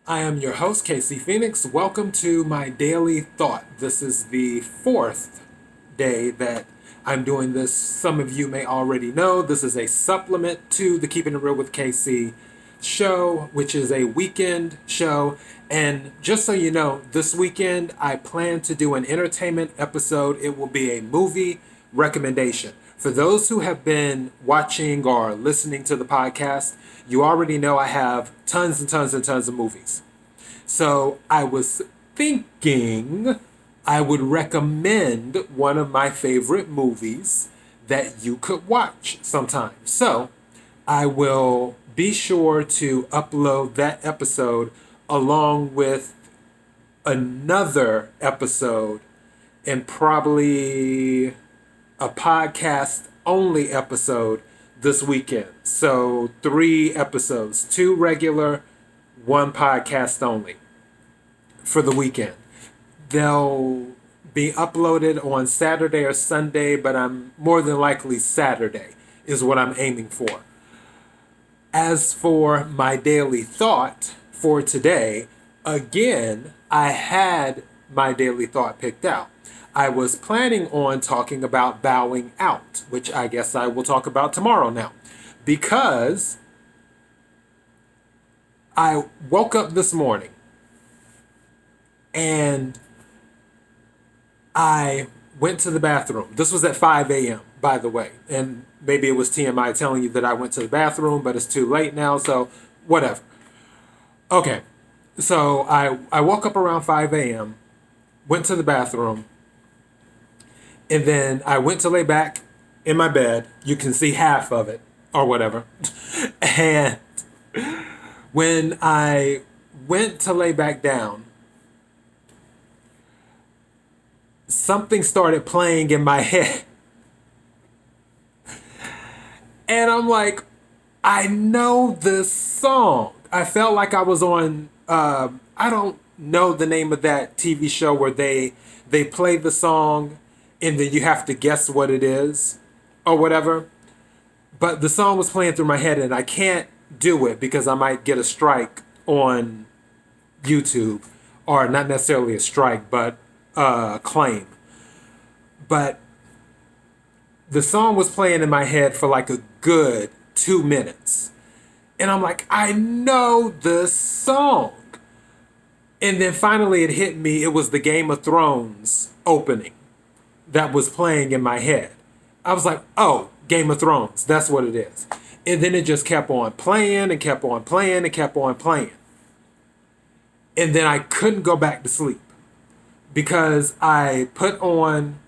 I am your host, Casey Phoenix. Welcome to my daily thought. This is the fourth day that I'm doing this. Some of you may already know this is a supplement to the Keeping It Real with KC show, which is a weekend show. And just so you know, this weekend I plan to do an entertainment episode. It will be a movie recommendation. For those who have been watching or listening to the podcast, you already know I have tons and tons and tons of movies. So I was thinking I would recommend one of my favorite movies that you could watch sometime. So I will be sure to upload that episode along with another episode and probably a podcast only episode this weekend. So 3 episodes, 2 regular, 1 podcast only for the weekend. They'll be uploaded on Saturday or Sunday, but I'm more than likely Saturday is what I'm aiming for. As for my daily thought for today, again, I had my daily thought picked out. I was planning on talking about bowing out, which I guess I will talk about tomorrow now, because I woke up this morning and I went to the bathroom. This was at 5 a.m., by the way, and maybe it was TMI telling you that I went to the bathroom, but it's too late now, so whatever. Okay, so I woke up around 5 a.m., went to the bathroom, and then I went to lay back in my bed. You can see half of it or whatever. And when I went to lay back down, something started playing in my head. And I'm like, I know this song. I felt like I was on, I don't know the name of that TV show where they play the song and then you have to guess what it is or whatever. But the song was playing through my head and I can't do it because I might get a strike on YouTube, or not necessarily a strike, but a claim. But the song was playing in my head for like a good 2 minutes. And I'm like, I know this song. And then finally it hit me. It was the Game of Thrones opening that was playing in my head. I was like, oh, Game of Thrones, that's what it is. And then it just kept on playing and kept on playing and kept on playing. And then I couldn't go back to sleep because I put on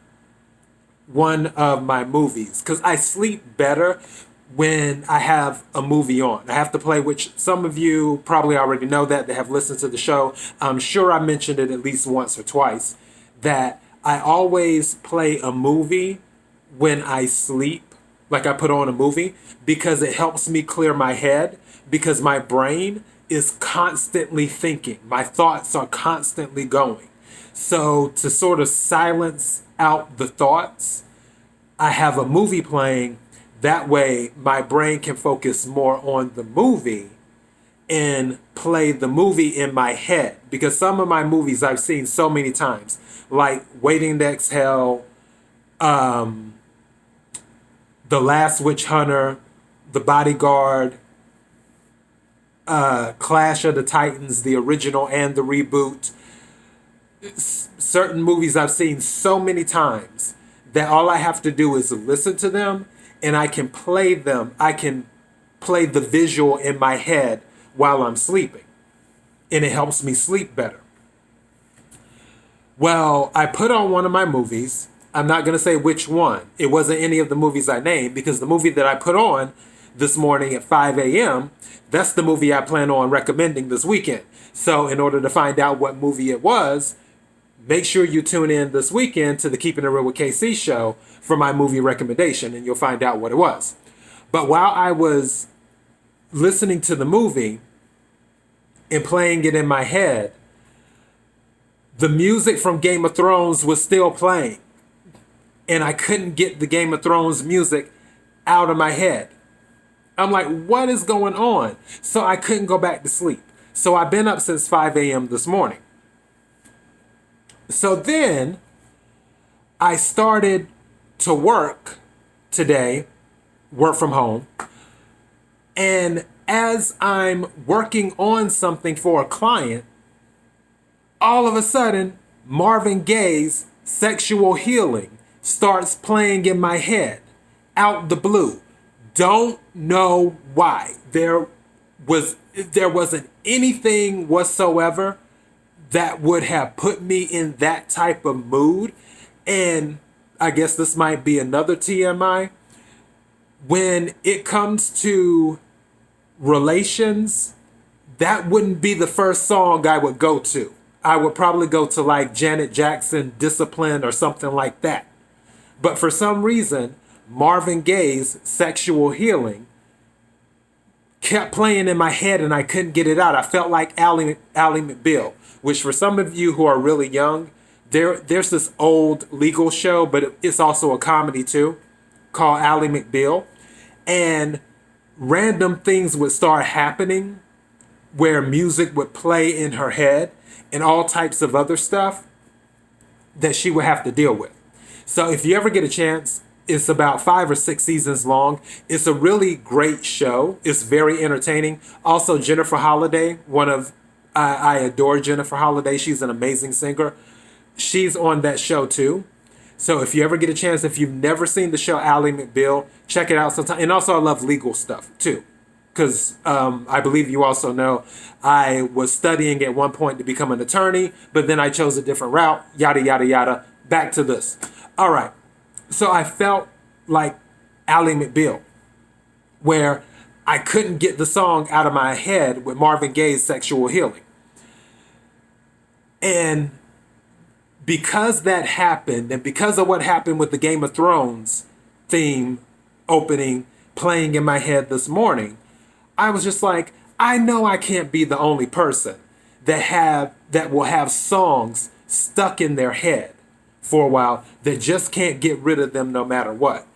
one of my movies, because I sleep better when I have a movie on. I have to play, which some of you probably already know that have listened to the show. I'm sure I mentioned it at least once or twice, that I always play a movie when I sleep, like I put on a movie, because it helps me clear my head, because my brain is constantly thinking. My thoughts are constantly going. So to sort of silence out the thoughts, I have a movie playing. That way my brain can focus more on the movie and play the movie in my head. Because some of my movies I've seen so many times, like Waiting to Exhale, The Last Witch Hunter, The Bodyguard, Clash of the Titans, the original and the reboot. Certain movies I've seen so many times that all I have to do is listen to them and I can play them. I can play the visual in my head while I'm sleeping. And it helps me sleep better. Well, I put on one of my movies. I'm not going to say which one. It wasn't any of the movies I named, because the movie that I put on this morning at 5 a.m., that's the movie I plan on recommending this weekend. So in order to find out what movie it was, make sure you tune in this weekend to the Keeping It Real with KC show for my movie recommendation, and you'll find out what it was. But while I was listening to the movie and playing it in my head, the music from Game of Thrones was still playing. And I couldn't get the Game of Thrones music out of my head. I'm like, what is going on? So I couldn't go back to sleep. So I've been up since 5 a.m. this morning. So then I started to work today, work from home. And as I'm working on something for a client, all of a sudden, Marvin Gaye's Sexual Healing starts playing in my head out the blue. Don't know why. There wasn't anything whatsoever that would have put me in that type of mood. And I guess this might be another TMI. When it comes to relations, that wouldn't be the first song I would go to. I would probably go to like Janet Jackson, Discipline, or something like that. But for some reason, Marvin Gaye's Sexual Healing kept playing in my head and I couldn't get it out. I felt like Ally McBeal, which for some of you who are really young, there's this old legal show, but it's also a comedy too, called Ally McBeal. And random things would start happening where music would play in her head and all types of other stuff that she would have to deal with. So if you ever get a chance, it's about 5 or 6 seasons long. It's a really great show. It's very entertaining. Also, Jennifer Holliday, I adore Jennifer Holliday. She's an amazing singer. She's on that show too. So if you ever get a chance, if you've never seen the show Ally McBeal, check it out sometime. And also I love legal stuff too. Because I believe you also know I was studying at one point to become an attorney, but then I chose a different route, yada, yada, yada. Back to this. All right. So I felt like Ally McBeal, where I couldn't get the song out of my head with Marvin Gaye's Sexual Healing. And because that happened, and because of what happened with the Game of Thrones theme opening playing in my head this morning, I was just like, I know I can't be the only person that will have songs stuck in their head for a while that just can't get rid of them no matter what.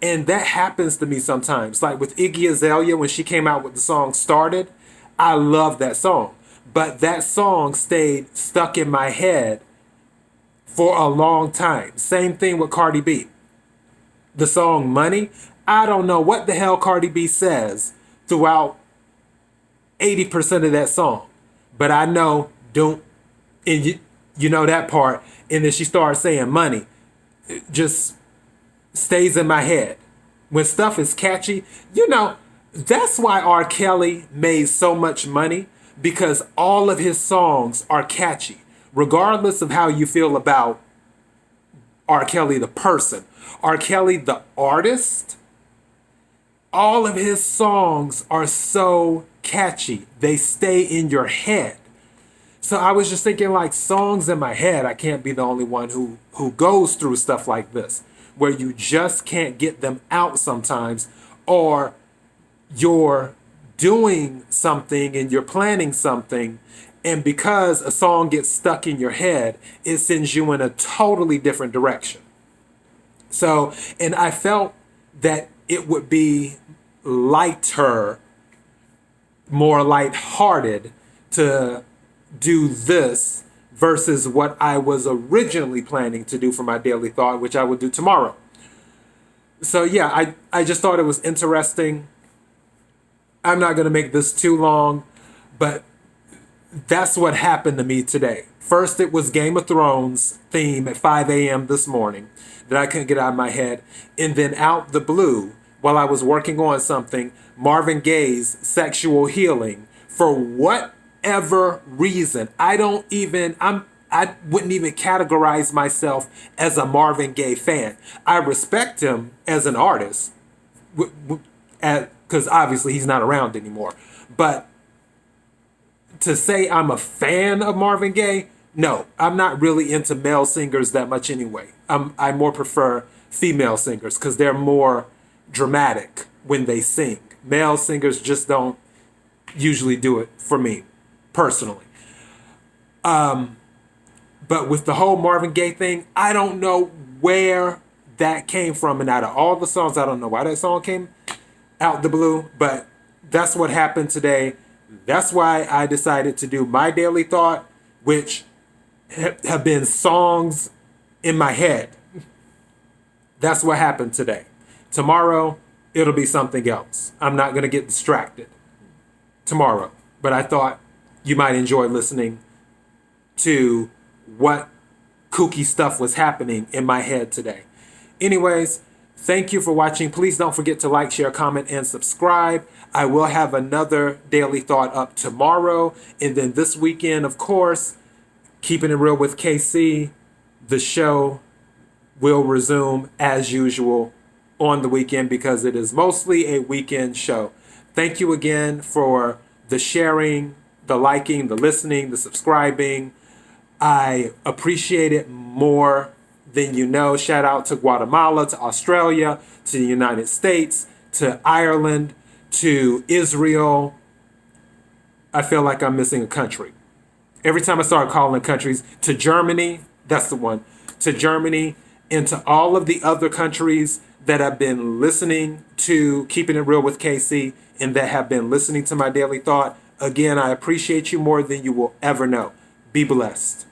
And that happens to me sometimes. Like with Iggy Azalea, when she came out with the song Started, I love that song. But that song stayed stuck in my head for a long time. Same thing with Cardi B. The song Money, I don't know what the hell Cardi B says throughout 80% of that song. But I know, don't, and you know that part. And then she starts saying money. It just stays in my head. When stuff is catchy, that's why R. Kelly made so much money, because all of his songs are catchy. Regardless of how you feel about R. Kelly the person, R. Kelly the artist, all of his songs are so catchy. They stay in your head. So I was just thinking, like, songs in my head, I can't be the only one who goes through stuff like this, where you just can't get them out sometimes, or you're doing something and you're planning something, and because a song gets stuck in your head, it sends you in a totally different direction. So, and I felt that it would be lighter, more lighthearted to do this versus what I was originally planning to do for my daily thought, which I would do tomorrow. So yeah, I just thought it was interesting. I'm not going to make this too long, but that's what happened to me today. First, it was Game of Thrones theme at 5 a.m. this morning that I couldn't get out of my head. And then out the blue, while I was working on something, Marvin Gaye's Sexual Healing. For whatever reason, I wouldn't even categorize myself as a Marvin Gaye fan. I respect him as an artist, because obviously he's not around anymore. But to say I'm a fan of Marvin Gaye, no, I'm not really into male singers that much anyway. I more prefer female singers because they're more dramatic when they sing. Male singers just don't usually do it for me, personally. But with the whole Marvin Gaye thing, I don't know where that came from. And out of all the songs, I don't know why that song came out the blue, but that's what happened today. That's why I decided to do my daily thought, which have been songs in my head. That's what happened today. Tomorrow, it'll be something else. I'm not going to get distracted tomorrow. But I thought you might enjoy listening to what kooky stuff was happening in my head today. Anyways, thank you for watching. Please don't forget to like, share, comment, and subscribe. I will have another daily thought up tomorrow. And then this weekend, of course, Keeping It Real with KC, the show will resume as usual on the weekend because it is mostly a weekend show. Thank you again for the sharing, the liking, the listening, the subscribing. I appreciate it more than you know. Shout out to Guatemala, to Australia, to the United States, to Ireland, to Israel. I feel like I'm missing a country. Every time I start calling countries, to Germany, that's the one, to Germany, and to all of the other countries that have been listening to Keeping It Real with KC and that have been listening to my daily thought. Again, I appreciate you more than you will ever know. Be blessed.